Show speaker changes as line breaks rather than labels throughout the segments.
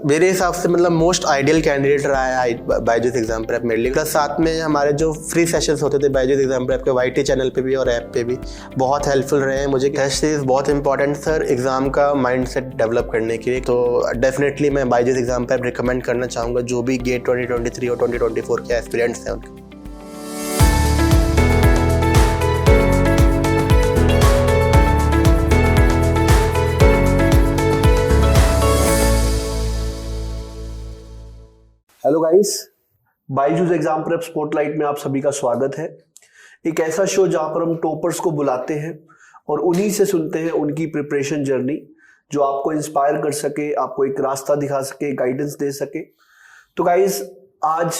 मेरे हिसाब से मतलब मोस्ट आइडियल कैंडिडेट रहा है बायजूस एग्जाम प्रेप मेरे लिए। प्लस साथ में हमारे जो फ्री सेशंस होते थे बायजूस एग्जाम प्रेप के वाईटी चैनल पे भी और ऐप पे भी बहुत हेल्पफुल रहे हैं मुझे। टेस्ट सीरीज बहुत इंपॉर्टेंट सर एग्जाम का माइंडसेट डेवलप करने के लिए, तो डेफिनेटली मैं बायजूस एग्जाम प्रेप रिकमेंड करना चाहूँगा जो भी गेट 2023 और 2024 के एस्पिरेंट्स हैं उनके।
Hello guys, Byju's exam prep spotlight में आप सभी का स्वागत है। एक ऐसा शो जहां पर हम टॉपर्स को बुलाते हैं और उन्हीं से सुनते हैं उनकी प्रिपरेशन जर्नी, जो आपको इंस्पायर कर सके, आपको एक रास्ता दिखा सके, गाइडेंस दे सके। तो गाइस, आज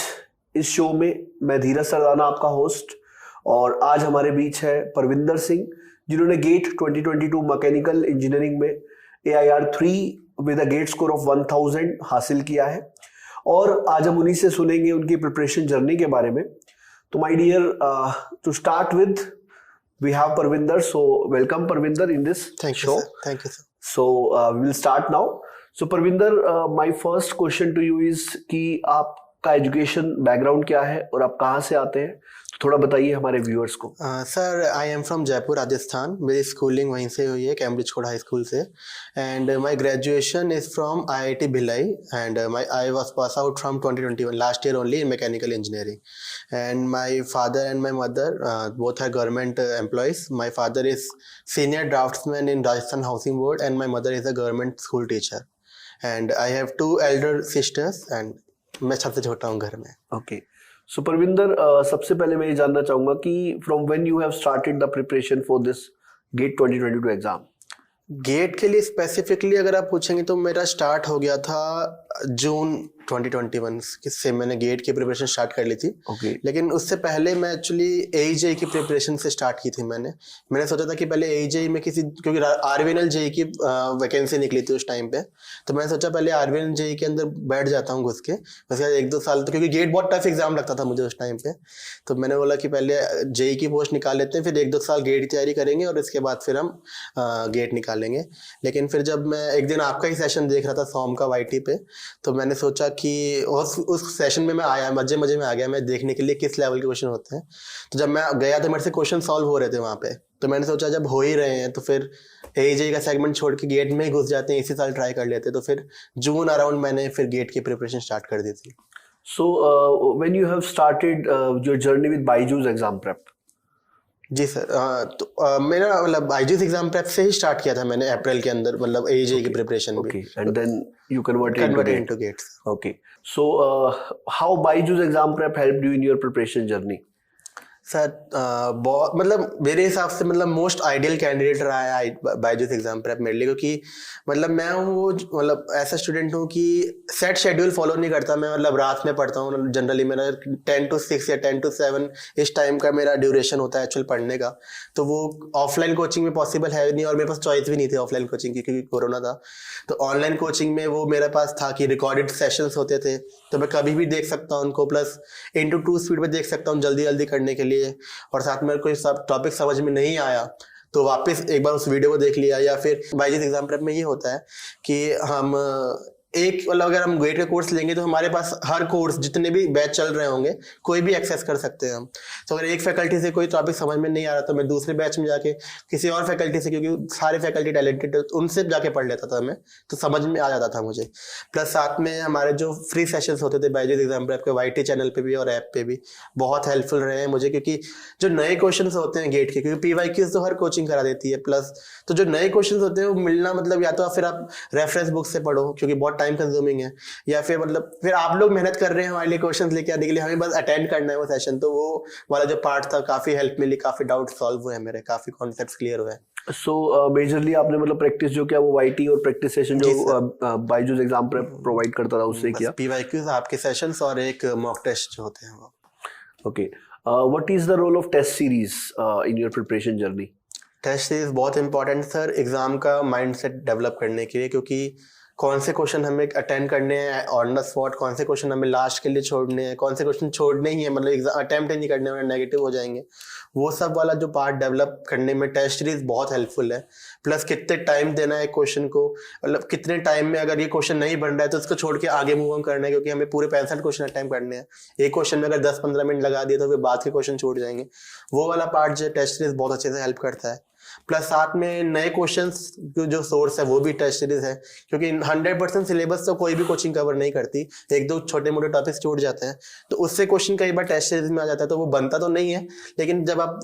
इस शो में मैं धीरज सरदाना आपका होस्ट, और आज हमारे बीच है परविंदर सिंह, जिन्होंने गेट 2022 मैकेनिकल इंजीनियरिंग में AIR 3 with a GATE score of 1000 हासिल किया है। और आज हम उन्हीं से सुनेंगे उनकी प्रिपरेशन जर्नी के बारे में। तो my dear, to start with we have Parvinder, so welcome Parvinder in this show.
Thank you sir.
So we will start now. So Parvinder, my first question to you is कि आपका एजुकेशन बैकग्राउंड क्या है और आप कहाँ से आते हैं, थोड़ा बताइए हमारे व्यूअर्स को।
Sir, I am from Jaipur Rajasthan. मेरी स्कूलिंग वहीं से हुई है, कैम्ब्रिज कोड हाई स्कूल से। And my graduation is from IIT Bhilai and I was pass out from 2021 last year only in mechanical engineering. And my father and my mother both are government employees. My father is senior draftsman in Rajasthan housing board and my mother is a government school teacher. And I have 2 elder sisters and मैं सबसे छोटा हूँ घर में।
Okay, सो परविंदर, सबसे पहले मैं ये जानना चाहूंगा कि from when you have started the preparation for this GATE 2022 exam.
GATE के लिए स्पेसिफिकली अगर आप पूछेंगे तो मेरा स्टार्ट हो गया था जून 2021 से। मैंने गेट की प्रिपरेशन स्टार्ट कर ली थी। लेकिन उससे पहले मैं एक्चुअली AEJE की प्रिपरेशन से स्टार्ट की थी। मैंने सोचा था कि पहले AEJE में क्योंकि RVNL JEE की वैकेंसी निकली थी उस टाइम पे, तो मैंने सोचा पहले RVNL JEE के अंदर बैठ जाता हूँ घुस के। उसके बाद 1-2 साल तो, क्योंकि गेट बहुत टफ एग्जाम लगता था मुझे उस टाइम पे, तो मैंने बोला कि पहले JEE की पोस्ट निकाल लेते हैं, फिर 1-2 साल गेट की तैयारी करेंगे और इसके बाद फिर हम गेट निकालेंगे। लेकिन फिर जब मैं एक दिन आपका ही सेशन देख रहा था सोम का YT पे, तो मैंने सोचा कि उस सेशन में मैं आया, मजे में आ गया मैं देखने के लिए किस लेवल के क्वेश्चन होते हैं। तो जब मैं गया तो मेरे से क्वेश्चन सॉल्व हो रहे थे वहाँ पे, तो मैंने सोचा जब हो ही रहे हैं तो फिर AEJE का सेगमेंट छोड़ के गेट में ही घुस जाते हैं, इसी साल ट्राई कर लेते। तो फिर जून अराउंड मैंने फिर गेट की प्रिपरेशन स्टार्ट कर दी थी।
So when you have started your journey with Byju's exam prep.
जी सर, तो मेरा मतलब बायजूस एग्जाम प्रेप से ही स्टार्ट किया था मैंने अप्रैल के अंदर, मतलब AEJE की प्रिपरेशन भी।
And then you converted
into GATEs.
Okay, so how Byju's exam prep helped you in your preparation journey.
Sir, बहुत मतलब मेरे हिसाब से मतलब मोस्ट आइडियल कैंडिडेट रहा है बायजूस एग्जाम प्रेप मेरे लिए, क्योंकि मतलब मैं हूँ वो मतलब ऐसा स्टूडेंट हूँ कि सेट शेड्यूल फॉलो नहीं करता मैं। मतलब रात में पढ़ता हूँ जनरली, मेरा 10 to 6 या 10 to 7 इस टाइम का मेरा ड्यूरेशन होता है एक्चुअल पढ़ने का। तो वो ऑफलाइन कोचिंग में पॉसिबल है नहीं, और मेरे पास चॉइस भी नहीं थी ऑफलाइन कोचिंग की क्योंकि कोरोना था। तो ऑनलाइन कोचिंग में वो मेरे पास था कि रिकॉर्डेड सेशंस होते थे, तो मैं कभी भी देख सकता हूँ उनको, प्लस 2x स्पीड में देख सकता हूँ जल्दी करने के लिए। और साथ में कोई सब टॉपिक समझ में नहीं आया तो वापस एक बार उस वीडियो को देख लिया। या फिर बायजूस एग्जाम प्रेप में ये होता है कि हम एक मतलब अगर हम गेट का कोर्स लेंगे तो हमारे पास हर कोर्स जितने भी बैच चल रहे होंगे कोई भी एक्सेस कर सकते हैं हम। तो अगर एक फैकल्टी से कोई टॉपिक समझ में नहीं आ रहा तो मैं दूसरे बैच में जाके किसी और फैकल्टी से, क्योंकि सारे फैकल्टी टैलेंटेड, उनसे जाके पढ़ लेता था मैं, तो समझ में आ जाता था मुझे। प्लस साथ में हमारे जो फ्री सेशंस होते थे बायजूस एग्जाम प्रेप के YT चैनल पे भी और ऐप पे भी बहुत हेल्पफुल रहे हैं मुझे, क्योंकि जो नए क्वेश्चन होते हैं गेट के, क्योंकि PYQs तो हर कोचिंग करा देती है, प्लस तो जो नए क्वेश्चन होते हैं वो मिलना मतलब या तो फिर आप रेफरेंस बुक से पढ़ो क्योंकि बहुत टाइम कंज्यूमिंग है, या फिर मतलब फिर आप लोग मेहनत कर रहे हैं हमारे लिए क्वेश्चंस लेके आने के लिए, हमें बस अटेंड करना है वो सेशन। तो वो वाला जो पार्ट था काफी हेल्प मिली, काफी डाउट सॉल्व हुए मेरे, काफी कॉन्सेप्ट्स क्लियर हुए।
सो मेजरली आपने मतलब प्रैक्टिस जो किया वो YT और प्रैक्टिस सेशन जो बायजूस एग्जाम प्रेप प्रोवाइड करता था उससे किया।
PYQs आपके सेशंस और एक मॉक टेस्ट जो होते हैं वो।
Okay, what is the role of test series in your preparation journey.
Test series बहुत इंपॉर्टेंट सर एग्जाम का माइंडसेट डेवलप करने के लिए, क्योंकि कौन से क्वेश्चन हमें अटेंड करने हैं ऑन द स्पॉट, कौन से क्वेश्चन हमें लास्ट के लिए छोड़ने हैं, कौन से क्वेश्चन छोड़ने ही है, मतलब एग्जाम अटेम्प्ट ही नहीं करने वाले, नेगेटिव हो जाएंगे। वो सब वाला जो पार्ट डेवलप करने में टेस्ट सीरीज बहुत हेल्पफुल है। प्लस कितने टाइम देना है क्वेश्चन को, मतलब कितने टाइम में अगर ये क्वेश्चन नहीं बन रहा है तो उसको छोड़ के आगे मूव ऑन करना है, क्योंकि हमें पूरे 65 क्वेश्चन अटेम्प्ट करने हैं। एक क्वेश्चन में अगर 10-15 मिनट लगा दिए तो फिर बाद के क्वेश्चन छूट जाएंगे। वो वाला पार्ट जो टेस्ट सीरीज बहुत अच्छे से हेल्प करता है। प्लस साथ में नए क्वेश्चंस जो सोर्स है वो भी टेस्ट सीरीज है, क्योंकि 100% सिलेबस तो कोई भी कोचिंग कवर नहीं करती, एक दो छोटे मोटे टॉपिक्स छूट जाते हैं, तो उससे क्वेश्चन कई बार टेस्ट सीरीज में आ जाता है। तो वो बनता तो नहीं है, लेकिन जब आप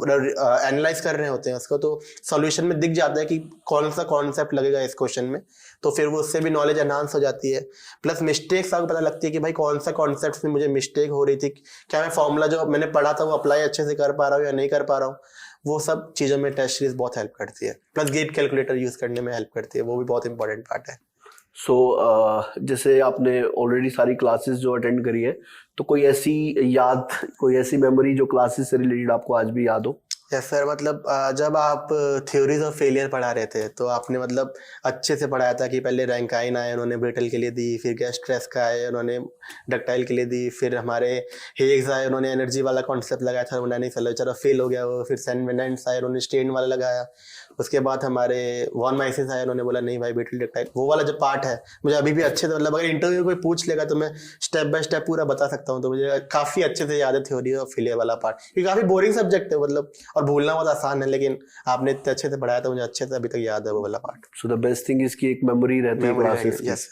एनालाइज कर रहे होते हैं उसको तो सॉल्यूशन में दिख जाता है कि कौन सा कॉन्सेप्ट लगेगा इस क्वेश्चन में, तो फिर वो उससे भी नॉलेज एनहांस हो जाती है। प्लस मिस्टेक्स आपको पता लगती है कि भाई कौन सा कॉन्सेप्ट में मुझे मिस्टेक हो रही थी, क्या मैं फॉर्मूला जो मैंने पढ़ा था वो अप्लाई अच्छे से कर पा रहा हूँ या नहीं कर पा रहा हूँ। वो सब चीज़ों में टेस्ट सीरीज बहुत हेल्प करती है। प्लस गेट कैलकुलेटर यूज करने में हेल्प करती है, वो भी बहुत इंपॉर्टेंट पार्ट है।
सो जैसे आपने ऑलरेडी सारी क्लासेस जो अटेंड करी है, तो कोई ऐसी याद, कोई ऐसी मेमोरी जो क्लासेस से रिलेटेड आपको आज भी याद हो?
यस सर, मतलब जब आप थ्योरीज ऑफ फेलियर पढ़ा रहे थे तो आपने मतलब अच्छे से पढ़ाया था कि पहले रैंकाइन आए, उन्होंने ब्रिटल के लिए दी, फिर गैस स्ट्रेस का आए, उन्होंने डक्टाइल के लिए दी, फिर हमारे हेग्स आए, उन्होंने एनर्जी वाला कॉन्सेप्ट लगाया था, उन्होंने नहीं चलो चलो फेल हो गया वो, फिर सैन वेनेंट्स आए, उन्होंने स्टेन वाला लगाया, उसके बाद हमारे वॉन माइसिस आए, उन्होंने बोला नहीं भाई ब्रिटल डक्टाइल। वो वाला जो पार्ट है मुझे अभी भी अच्छे से, मतलब अगर इंटरव्यू कोई पूछ लेगा तो मैं स्टेप बाय स्टेप पूरा बता सकता हूँ। तो मुझे काफ़ी अच्छे से याद है थ्योरी ऑफ फेलियर वाला पार्ट। ये काफ़ी बोरिंग सब्जेक्ट है मतलब, और भूलना बहुत आसान है, लेकिन आपने इतने अच्छे से पढ़ाया था, मुझे अच्छे से अभी तक याद है वो वाला part.
So the best thing is कि एक मेमोरी रहती है क्लासेस की।
यस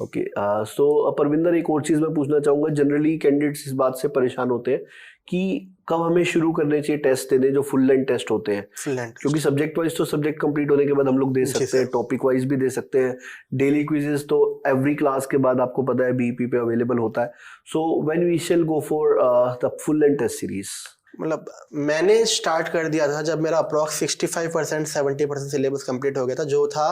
ओके, सो परविंदर, एक और चीज मैं पूछना चाहूंगा। जनरली कैंडिडेट्स इस बात से परेशान होते हैं कि कब हमें शुरू करने चाहिए टेस्ट देने, जो फुल लेंथ टेस्ट होते हैं, क्योंकि सब्जेक्ट वाइज तो सब्जेक्ट कंप्लीट होने के बाद हम लोग दे सकते हैं, टॉपिक वाइज भी दे सकते हैं, डेली क्विजेस तो एवरी क्लास के बाद आपको पता है बीईपी पे अवेलेबल होता है। So when we shall go for the full length test series?
मतलब मैंने स्टार्ट कर दिया था जब मेरा अप्रॉक्स 65% 70% सिलेबस कंप्लीट हो गया था, जो था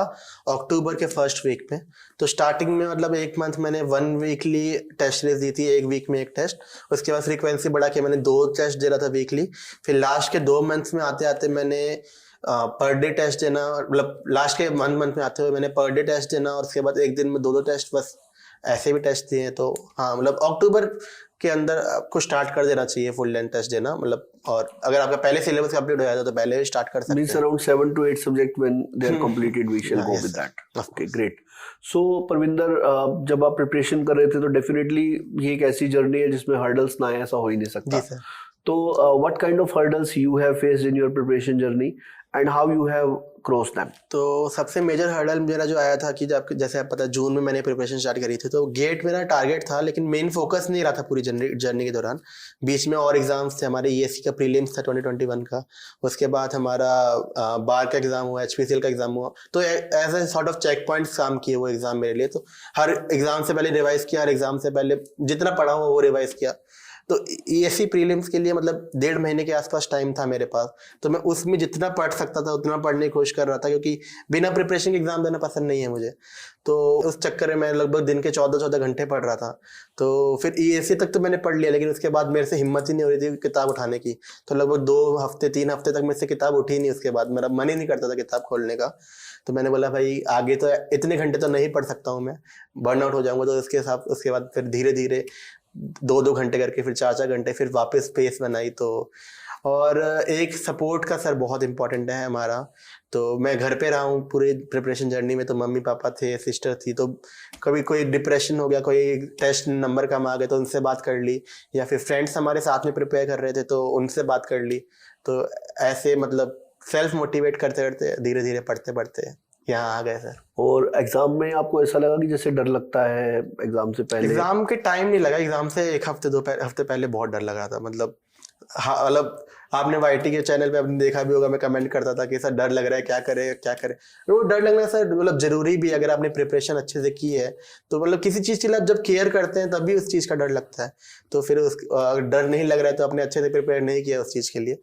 अक्टूबर के फर्स्ट वीक में। तो स्टार्टिंग में मतलब एक मंथ मैंने 1 वीकली टेस्ट सीरीज दी थी, एक वीक में एक टेस्ट। उसके बाद फ्रीक्वेंसी बढ़ा के मैंने 2 टेस्ट दे रहा था वीकली। फिर लास्ट के 2 मंथ्स में आते आते मैंने पर डे टेस्ट देना, मतलब लास्ट के 1 मंथ में आते हुए मैंने पर डे टेस्ट देना, और उसके बाद एक दिन में 2-2 टेस्ट, बस ऐसे भी टेस्ट दिए। तो हाँ, मतलब अक्टूबर के अंदर आपको स्टार्ट कर देना चाहिए फुल लेंथ टेस्ट देना, मतलब। और अगर आपका पहले सिलेबस कंप्लीट हो जाता तो पहले भी स्टार्ट कर सकते हैं।
Means around 7 to 8 subject when they are completed, we shall go with that. Okay, great. So Parvinder, जब आप प्रिपरेशन कर रहे थे तो डेफिनेटली ये एक ऐसी जर्नी है जिसमें हर्डल्स ना आए, ऐसा हो ही नहीं सकता।
जी सर।
तो what kind of hurdles you have faced in your preparation journey and how you have crossed them?
तो सबसे मेजर हर्डल मेरा जो आया था कि जब जैसे आप पता जून में मैंने प्रिपरेशन स्टार्ट करी थी, तो गेट मेरा टारगेट था, लेकिन मेन फोकस नहीं रहा था पूरी जर्नी के दौरान। बीच में और एग्जाम्स थे, हमारे ईएससी का प्रीलिम्स था 2021 का, उसके बाद हमारा बार का एग्जाम हुआ, एचपीसीएल का एग्जाम हुआ। तो as a sort of check points काम किए वो एग्जाम मेरे लिए। तो हर एग्जाम से पहले रिवाइज किया, हर एग्जाम से पहले जितना पढ़ा हुआ वो रिवाइज किया। तो ईएससी प्रीलिम्स के लिए मतलब 1.5 महीने के आसपास टाइम था मेरे पास, तो मैं उसमें जितना पढ़ सकता था उतना पढ़ने की कोशिश कर रहा था, क्योंकि बिना प्रिपरेशन के एग्जाम देना पसंद नहीं है मुझे। तो उस चक्कर में मैं लगभग दिन के 14-14 घंटे पढ़ रहा था। तो फिर ईएससी तक तो मैंने पढ़ लिया, लेकिन उसके बाद मेरे से हिम्मत ही नहीं हो रही थी किताब उठाने की। तो लगभग 2 हफ्ते 3 हफ्ते तक मेरे से किताब उठी नहीं। उसके बाद मेरा मन ही नहीं करता था किताब खोलने का। तो मैंने बोला भाई आगे तो इतने घंटे तो नहीं पढ़ सकता हूँ मैं, बर्न आउट हो जाऊंगा। तो उसके बाद फिर धीरे धीरे 2-2 घंटे करके फिर 4-4 घंटे फिर वापस स्पेस बनाई। तो और एक सपोर्ट का सर बहुत इंपॉर्टेंट है हमारा। तो मैं घर पे रहा हूँ पूरे प्रिपरेशन जर्नी में, तो मम्मी पापा थे, सिस्टर थी। तो कभी कोई डिप्रेशन हो गया, कोई टेस्ट नंबर कम आ गए तो उनसे बात कर ली, या फिर फ्रेंड्स हमारे साथ में प्रिपेयर कर रहे थे तो उनसे बात कर ली। तो ऐसे मतलब सेल्फ मोटिवेट करते करते धीरे धीरे पढ़ते पढ़ते यहाँ आ गए सर।
और एग्जाम में आपको ऐसा लगा कि जैसे डर लगता है एग्जाम से पहले?
एग्जाम के टाइम नहीं लगा, एग्जाम से 1 हफ्ते 2 हफ्ते पहले बहुत डर लगा था। मतलब हाँ, मतलब आपने वाईटी के चैनल पे आपने देखा भी होगा, मैं कमेंट करता था कि सर डर लग रहा है, क्या करे क्या करे। वो डर लगना सर मतलब जरूरी भी है। अगर आपने प्रिपरेशन अच्छे से की है तो मतलब किसी चीज़ के लिए आप जब केयर करते हैं तभी उस चीज़ का डर लगता है। तो फिर उस डर नहीं लग रहा है तो आपने अच्छे से प्रिपेयर नहीं किया उस चीज़ के लिए।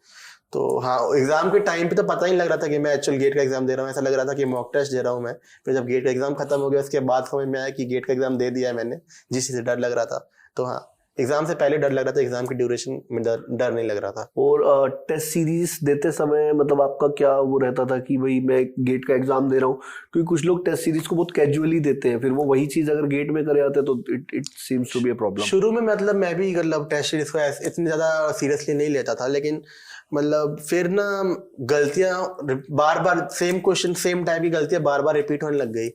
तो हाँ, एग्जाम के टाइम पे तो पता ही नहीं लग रहा था कि मैं एक्चुअल गेट का एग्जाम दे रहा हूँ, ऐसा लग रहा था कि मॉक टेस्ट दे रहा हूँ मैं। फिर जब गेट का एग्जाम खत्म हो गया उसके बाद समझ में आया कि गेट का एग्जाम दे दिया है मैंने, जिस चीज़ से डर लग रहा था। तो हाँ, एग्जाम से पहले डर लग रहा था, एग्जाम की ड्यूरेशन में डर नहीं लग रहा था।
और टेस्ट सीरीज देते समय मतलब आपका क्या वो रहता था कि भाई मैं गेट का एग्जाम दे रहा हूँ, क्योंकि कुछ लोग टेस्ट सीरीज को बहुत कैजुअली देते हैं, फिर वो वही चीज अगर गेट में करे आते हैं तो it seems to be a problem.
शुरू में मतलब मैं भी मतलब टेस्ट सीरीज को इतनी ज्यादा सीरियसली नहीं लेता था, लेकिन मतलब फिर ना गलतियां बार बार, सेम क्वेश्चन सेम टाइप की गलतियां बार बार रिपीट होने लग गई।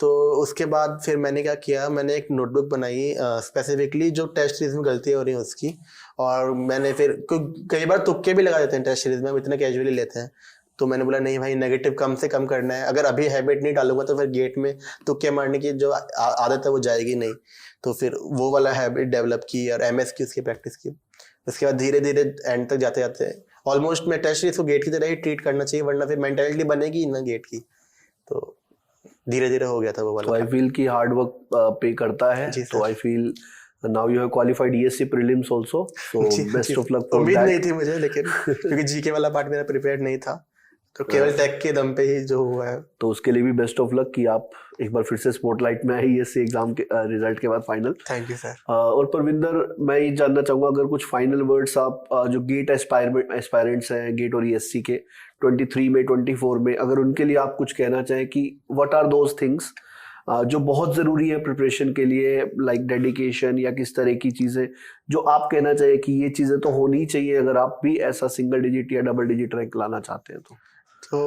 तो उसके बाद फिर मैंने क्या किया, मैंने एक नोटबुक बनाई स्पेसिफिकली जो टेस्ट सीरीज में गलतियां हो रही हैं उसकी, और मैंने फिर कई बार तुक्के भी लगा देते हैं टेस्ट सीरीज में, हम इतना कैजुअली लेते हैं। तो मैंने बोला नहीं भाई, नेगेटिव कम से कम करना है, अगर अभी हैबिट नहीं डालूंगा तो फिर गेट में तुक्के मारने की जो आदत है वो जाएगी नहीं। तो फिर वो वाला हैबिट डेवलप की और एमएस की उसकी प्रैक्टिस की। उसके बाद धीरे धीरे एंड तक जाते जाते ऑलमोस्ट मैं टेस्ट सीरीज को गेट की तरह ही ट्रीट करना चाहिए, वरना फिर मेंटालिटी बनेगी ना गेट की। तो धीरे धीरे हो गया था वो वाला।
तो आई फील कि हार्ड वर्क पे करता है, तो I feel now you have qualified ESC prelims also, so best of luck for
उम्मीद
दैट।
नहीं थी मुझे, लेकिन क्योंकि जीके वाला पार्ट मेरा प्रिपेयर्ड नहीं था, तो केवल टेक के दम पे ही जो हुआ है।
तो उसके लिए भी बेस्ट ऑफ लक कि आप एक बार फिर से स्पॉटलाइट में आए ईएससी एग्जाम के रिजल्ट के बाद फाइनल।
Thank you sir.
और परविंदर, मैं ये जानना चाहूंगा अगर कुछ फाइनल वर्ड्स आप जो गेट एस्पायरेंट्स हैं गेट और ईएससी के 23 में 24 में, अगर उनके लिए आप कुछ कहना चाहें कि व्हाट आर दोज थिंग्स जो बहुत ज़रूरी है प्रिपरेशन के लिए, लाइक डेडिकेशन या किस तरह की चीज़ें जो आप कहना चाहिए कि ये चीज़ें तो होनी चाहिए अगर आप भी ऐसा सिंगल डिजिट या डबल डिजिट रैंक लाना चाहते हैं
तो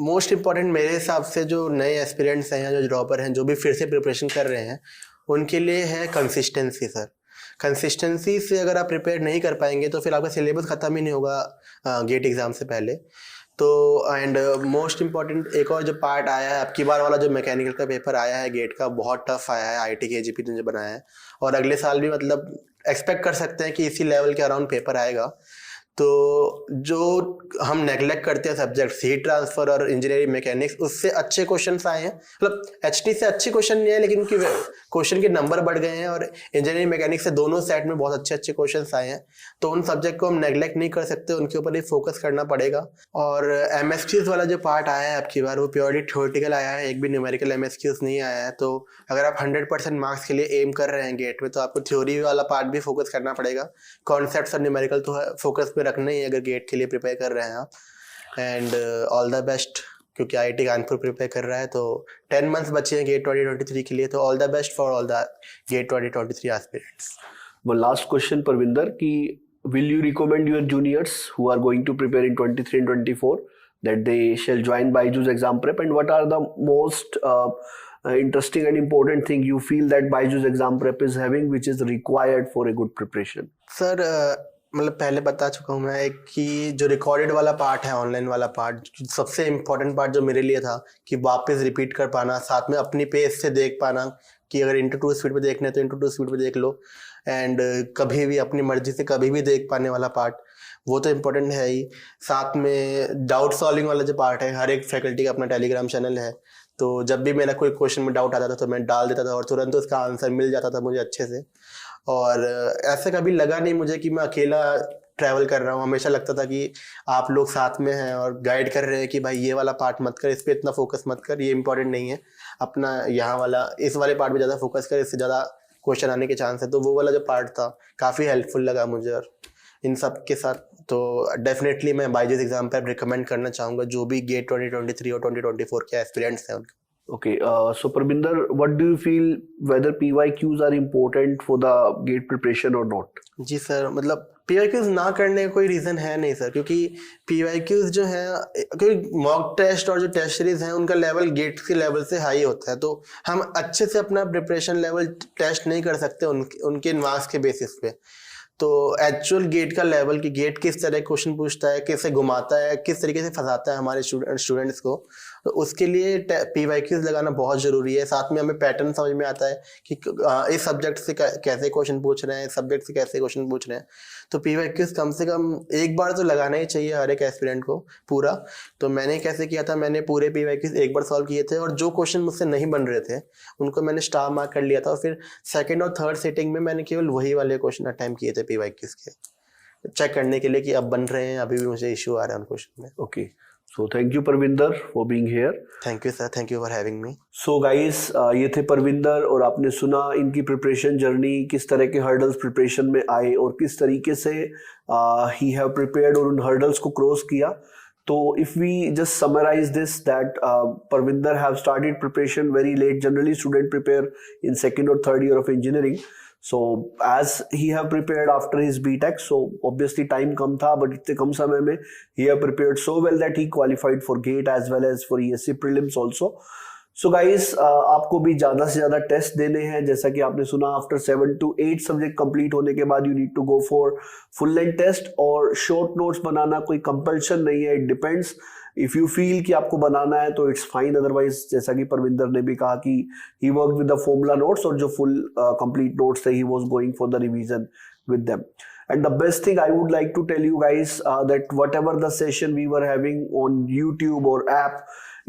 मोस्ट इम्पॉर्टेंट मेरे हिसाब से जो नए एस्पिरेंट्स हैं या जो ड्रॉपर हैं, जो भी फिर से प्रिपरेशन कर रहे हैं, उनके लिए है कंसिस्टेंसी सर। कंसिस्टेंसी से अगर आप प्रिपेयर नहीं कर पाएंगे तो फिर आपका सिलेबस ख़त्म ही नहीं होगा गेट एग्ज़ाम से पहले। तो एंड मोस्ट इम्पॉर्टेंट एक और जो पार्ट आया है, अब की बार वाला जो मैकेनिकल का पेपर आया है गेट का, बहुत टफ आया है, आईटी के एजीपी ने जो बनाया है, और अगले साल भी मतलब एक्सपेक्ट कर सकते हैं कि इसी लेवल के अराउंड पेपर आएगा। तो जो हम नेगलेक्ट करते हैं सब्जेक्ट हीट ट्रांसफर और इंजीनियरिंग मैकेनिक्स, उससे अच्छे क्वेश्चंस आए हैं, मतलब एचटी से अच्छे क्वेश्चन नहीं है लेकिन उनकी क्वेश्चन के नंबर बढ़ गए हैं, और इंजीनियरिंग मैकेनिक्स से दोनों सेट में बहुत अच्छे अच्छे क्वेश्चंस आए हैं। तो उन सब्जेक्ट को हम नेगलेक्ट नहीं कर सकते, उनके ऊपर ही फोकस करना पड़ेगा। और एमएसक्यूज वाला जो पार्ट आया है अब की बार, वो प्योरली थ्योरेटिकल आया है, एक भी न्यूमेरिकल एमएसक्यूज नहीं आया है। तो अगर आप 100% मार्क्स के लिए एम कर रहे हैं गेट में, तो आपको थ्योरी वाला पार्ट भी फोकस करना पड़ेगा। कॉन्सेप्ट्स और न्यूमेरिकल तो फोकस में रखना ही है अगर गेट के लिए प्रिपेयर कर रहे हैं आप। एंड ऑल द बेस्ट, क्योंकि आईआईटी कानपुर प्रिपेयर कर रहा है, तो 10 मंथ्स बचे हैं गेट 2023 के लिए, तो all the best for all the GATE 2023 aspirants.
One last question Parvinder, कि will you recommend your juniors who are going to prepare in 23 and 24 that they shall join BYJU'S exam prep, and what are the most interesting and important thing you feel that BYJU'S exam prep is having which is required for a good preparation?
Sir मतलब पहले बता चुका हूँ मैं कि जो recorded वाला part है, ऑनलाइन वाला पार्ट, सबसे इम्पोर्टेंट पार्ट जो मेरे लिए था कि वापस रिपीट कर पाना, साथ में अपनी पेस से देख पाना कि अगर इंटू 2 स्पीड पे देखना है तो इंटू 2 स्पीड पे देख लो, एंड कभी भी अपनी मर्जी से कभी भी देख पाने वाला पार्ट, वो तो इम्पोर्टेंट है ही। साथ में डाउट सॉल्विंग वाला जो पार्ट है, हर एक फैकल्टी का अपना टेलीग्राम चैनल है, तो जब भी मेरा कोई क्वेश्चन में डाउट आता था तो मैं डाल देता था और तुरंत उसका आंसर मिल जाता था मुझे अच्छे से। और ऐसा कभी लगा नहीं मुझे कि मैं अकेला ट्रैवल कर रहा हूँ, हमेशा लगता था कि आप लोग साथ में हैं और गाइड कर रहे हैं कि भाई ये वाला पार्ट मत कर, इस पर इतना फोकस मत कर, ये इंपॉर्टेंट नहीं है, अपना यहाँ वाला इस वाले पार्ट में ज़्यादा फोकस कर, इससे ज़्यादा क्वेश्चन आने के चांस है। तो वो वाला जो पार्ट था काफ़ी हेल्पफुल लगा मुझे। और इन सब के साथ तो डेफिनेटली मैं बायजूस एग्जाम पर रिकमेंड करना चाहूँगा जो भी गेट 2023 और 2024 के एस्पिरेंट्स हैं उनके।
Okay, so Parminder, what do you feel whether PYQs are important for the GATE preparation or not?
जी सर, मतलब PYQs ना करने का कोई रीज़न है नहीं सर, क्योंकि PYQs जो है, क्योंकि मॉक टेस्ट और जो टेस्ट सीरीज हैं उनका लेवल गेट के लेवल से हाई होता है, तो हम अच्छे से अपना प्रिपरेशन लेवल टेस्ट नहीं कर सकते उनके मार्क्स के बेसिस पे। तो एक्चुअल गेट का लेवल कि गेट किस तरह क्वेश्चन पूछता है, कैसे घुमाता है, किस तरीके से फंसाता है हमारे स्टूडेंट्स को, तो उसके लिए PYQs लगाना बहुत ज़रूरी है। साथ में हमें पैटर्न समझ में आता है कि इस सब्जेक्ट से कैसे क्वेश्चन पूछ रहे हैं, इस सब्जेक्ट से कैसे क्वेश्चन पूछ रहे हैं। तो PYQs कम से कम एक बार तो लगाना ही चाहिए हर एक एस्पिरेंट को पूरा। तो मैंने कैसे किया था, मैंने पूरे PYQs एक बार सॉल्व किए थे, और जो क्वेश्चन मुझसे नहीं बन रहे थे उनको मैंने स्टार मार्क कर लिया था, और फिर सेकेंड और थर्ड सेटिंग में मैंने केवल वही वाले क्वेश्चन अटेम्प्ट किए थे PYQs के, चेक करने के लिए कि अब बन रहे हैं, अभी भी मुझे इशू आ रहा है उन क्वेश्चन में।
Okay, So thank you Parvinder for being here.
Thank you sir, thank you for having me.
So guys, ये थे परविंदर और आपने सुना इनकी प्रिपरेशन जर्नी, किस तरह के हर्डल्स प्रिपरेशन में आए और किस तरीके से ही हैव प्रिपेयर्ड और उन हर्डल्स को क्रॉस किया. तो if we just summarise this that Parvinder have started preparation very late. Generally student prepare in second or third year of engineering. So as he have prepared after his BTech, so obviously time कम था, but इतने कम समय में he have prepared so well that he qualified for GATE as well as for ESC prelims also. So guys, आपको भी ज़्यादा से ज़्यादा test देने हैं. जैसा कि आपने सुना, आफ्टर 7 to 8 सब्जेक्ट कंप्लीट होने के बाद you need to go for full length test. और शॉर्ट नोट्स बनाना कोई कंपल्शन नहीं है, it depends. If you feel कि आपको बनाना है तो इट्स फाइन, अदरवाइज जैसा कि परविंदर ने भी कहा कि he work with the formula notes, और जो फुल कंप्लीट नोट्स थे he was going for the revision with them. And the best thing I would like to tell you guys, that whatever the session we were having on YouTube or app,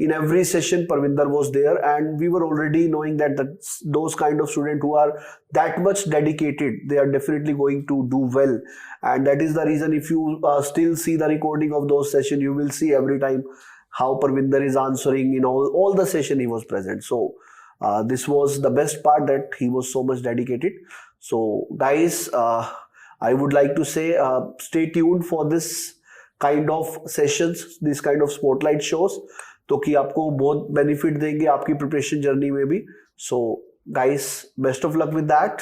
in every session Parvinder was there, and we were already knowing that those kind of students who are that much dedicated, they are definitely going to do well. And that is the reason, if you still see the recording of those sessions, you will see every time how Parvinder is answering in all the session he was present. So this was the best part, that he was so much dedicated. So guys, I would like to say, stay tuned for this kind of sessions, this kind of spotlight shows, तो कि आपको बहुत benefit देंगे आपकी preparation journey में भी. So guys, best of luck with that.